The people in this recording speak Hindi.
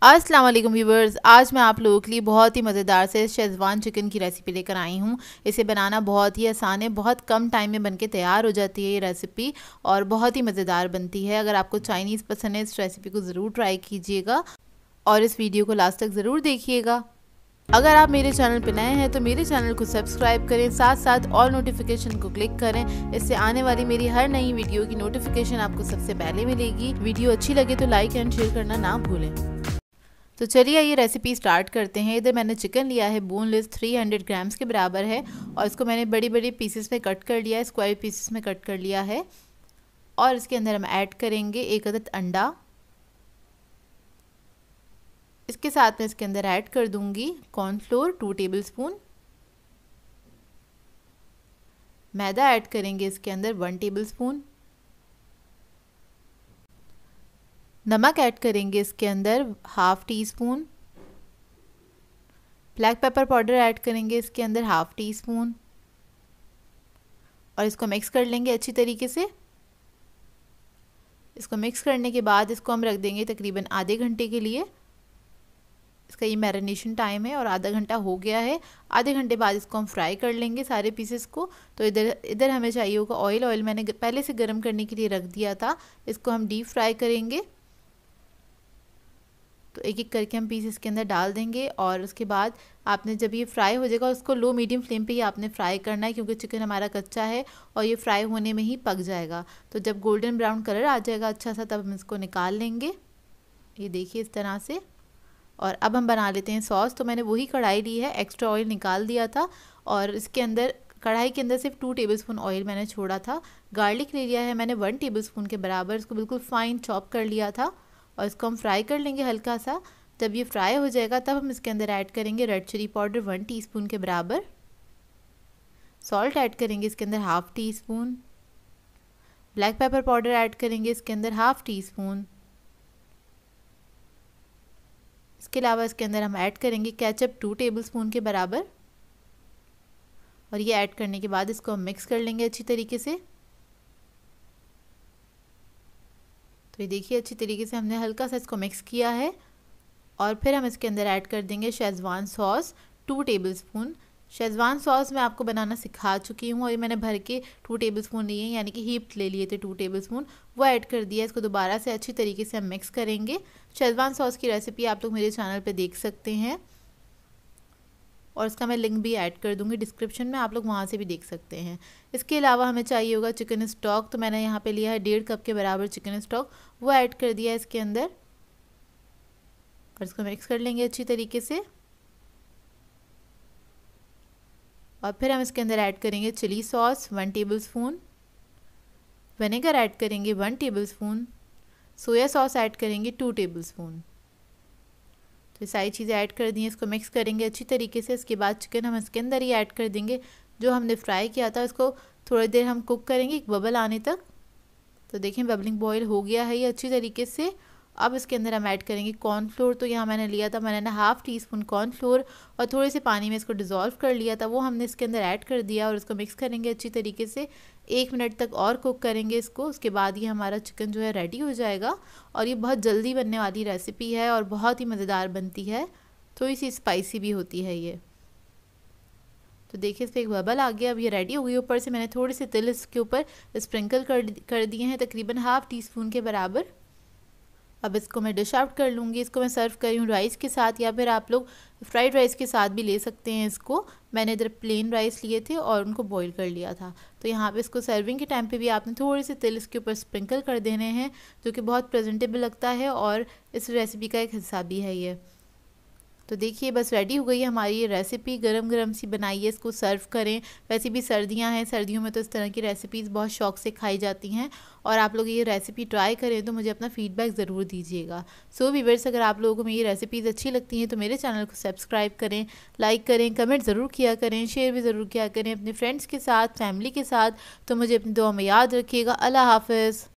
अस्सलाम वालेकुम व्यूवर्स, आज मैं आप लोगों के लिए बहुत ही मज़ेदार से शेज़वान चिकन की रेसिपी लेकर आई हूँ। इसे बनाना बहुत ही आसान है, बहुत कम टाइम में बनके तैयार हो जाती है ये रेसिपी और बहुत ही मज़ेदार बनती है। अगर आपको चाइनीज़ पसंद है इस रेसिपी को ज़रूर ट्राई कीजिएगा और इस वीडियो को लास्ट तक ज़रूर देखिएगा। अगर आप मेरे चैनल पर नए हैं तो मेरे चैनल को सब्सक्राइब करें, साथ साथ ऑल नोटिफिकेशन को क्लिक करें। इससे आने वाली मेरी हर नई वीडियो की नोटिफिकेशन आपको सबसे पहले मिलेगी। वीडियो अच्छी लगे तो लाइक एंड शेयर करना ना भूलें। तो चलिए ये रेसिपी स्टार्ट करते हैं। इधर मैंने चिकन लिया है बोनलेस 300 ग्राम्स के बराबर है और इसको मैंने बड़ी बड़ी पीसेस में कट कर लिया है, स्क्वायर पीसेस में कट कर लिया है। और इसके अंदर हम ऐड करेंगे 1 अदद अंडा। इसके साथ में इसके अंदर ऐड कर दूंगी कॉर्नफ्लोर 2 टेबलस्पून, मैदा ऐड करेंगे इसके अंदर 1 टेबलस्पून, नमक ऐड करेंगे इसके अंदर half tea spoon, black pepper powder add करेंगे इसके अंदर हाफ टी स्पून और इसको मिक्स कर लेंगे अच्छी तरीके से। इसको मिक्स करने के बाद इसको हम रख देंगे तकरीबन आधे घंटे के लिए। इसका ये मैरिनेशन टाइम है और आधा घंटा हो गया है। आधे घंटे बाद इसको हम फ्राई कर लेंगे सारे पीसेस को। तो इधर हमें चाहिए होगा ऑयल मैंने पहले से गर्म करने के लिए रख दिया था। इसको हम डीप फ्राई करेंगे। तो एक एक करके हम पीस इसके अंदर डाल देंगे और उसके बाद आपने जब ये फ्राई हो जाएगा उसको लो मीडियम फ्लेम पे ही आपने फ्राई करना है, क्योंकि चिकन हमारा कच्चा है और ये फ्राई होने में ही पक जाएगा। तो जब गोल्डन ब्राउन कलर आ जाएगा अच्छा सा तब हम इसको निकाल लेंगे, ये देखिए इस तरह से। और अब हम बना लेते हैं सॉस। तो मैंने वही कढ़ाई ली है, एक्स्ट्रा ऑयल निकाल दिया था और इसके अंदर कढ़ाई के अंदर सिर्फ 2 टेबलस्पून ऑयल मैंने छोड़ा था। गार्लिक ले लिया है मैंने 1 टेबलस्पून के बराबर, इसको बिल्कुल फाइन चॉप कर लिया था और इसको हम फ्राई कर लेंगे हल्का सा। जब ये फ्राई हो जाएगा तब हम इसके अंदर ऐड करेंगे रेड चिली पाउडर 1 टीस्पून के बराबर, सॉल्ट ऐड करेंगे इसके अंदर half tea spoon, black pepper powder add करेंगे इसके अंदर हाफ टी स्पून। इसके अलावा इसके अंदर हम ऐड करेंगे केचप 2 टेबलस्पून के बराबर और ये ऐड करने के बाद इसको हम मिक्स कर लेंगे अच्छी तरीके से। तो ये देखिए अच्छी तरीके से हमने हल्का सा इसको मिक्स किया है और फिर हम इसके अंदर ऐड कर देंगे schezwan sauce 2 tablespoon. Schezwan sauce मैं आपको बनाना सिखा चुकी हूँ और ये मैंने भर के 2 टेबलस्पून लिए हैं, यानी कि हीप ले लिए थे 2 टेबलस्पून, वो ऐड कर दिया। इसको दोबारा से अच्छी तरीके से हम मिक्स करेंगे। शेज़वान सॉस की रेसिपी आप लोग मेरे चैनल पर देख सकते हैं और इसका मैं लिंक भी ऐड कर दूंगी डिस्क्रिप्शन में, आप लोग वहाँ से भी देख सकते हैं। इसके अलावा हमें चाहिए होगा चिकन स्टॉक। तो मैंने यहाँ पे लिया है 1.5 कप के बराबर चिकन स्टॉक, वो ऐड कर दिया है इसके अंदर और इसको मिक्स कर लेंगे अच्छी तरीके से। और फिर हम इसके अंदर ऐड करेंगे chilli sauce 1 tablespoon, vinegar add करेंगे 1 टेबलस्पून, सोया सॉस ऐड करेंगे 2 टेबलस्पून। तो ये सारी चीज़ें ऐड कर दी हैं, इसको मिक्स करेंगे अच्छी तरीके से। इसके बाद चिकन हम इसके अंदर ही ऐड कर देंगे जो हमने फ्राई किया था। इसको थोड़ी देर हम कुक करेंगे एक बबल आने तक। तो देखें बबलिंग बॉयल हो गया है ये अच्छी तरीके से। अब इसके अंदर हम ऐड करेंगे कॉर्नफ्लोर। तो यहाँ मैंने लिया था, मैंने हाफ टी स्पून कॉर्नफ्लोर और थोड़े से पानी में इसको डिज़ोल्व कर लिया था, वो हमने इसके अंदर ऐड कर दिया और इसको मिक्स करेंगे अच्छी तरीके से। 1 मिनट तक और कुक करेंगे इसको। उसके बाद ये हमारा चिकन जो है रेडी हो जाएगा और ये बहुत जल्दी बनने वाली रेसिपी है और बहुत ही मज़ेदार बनती है, थोड़ी सी स्पाइसी भी होती है ये। तो देखिए इस पर एक बबल आ गया, अब ये रेडी हो गई। ऊपर से मैंने थोड़े से तिल इसके ऊपर स्प्रिंकल कर दिए हैं तकरीबन हाफ टी स्पून के बराबर। अब इसको मैं डिश आउट कर लूँगी। इसको मैं सर्व कर रही हूँ राइस के साथ, या फिर आप लोग फ्राइड राइस के साथ भी ले सकते हैं इसको। मैंने इधर प्लेन राइस लिए थे और उनको बॉईल कर लिया था। तो यहाँ पे इसको सर्विंग के टाइम पे भी आपने थोड़े से तिल इसके ऊपर स्प्रिंकल कर देने हैं, जो कि बहुत प्रेजेंटेबल लगता है और इस रेसिपी का एक हिस्सा भी है ये। तो देखिए बस रेडी हो गई है हमारी ये रेसिपी। गरम गरम सी बनाइए, इसको सर्व करें। वैसे भी सर्दियां हैं, सर्दियों में तो इस तरह की रेसिपीज़ बहुत शौक से खाई जाती हैं और आप लोग ये रेसिपी ट्राई करें तो मुझे अपना फीडबैक ज़रूर दीजिएगा। सो व्यूअर्स, अगर आप लोगों को मेरी रेसिपीज़ अच्छी लगती हैं तो मेरे चैनल को सब्सक्राइब करें, लाइक करें, कमेंट ज़रूर किया करें, शेयर भी ज़रूर किया करें अपने फ्रेंड्स के साथ, फैमिली के साथ। तो मुझे अपनी दुआ में याद रखिएगा। अल्लाह हाफ़िज़।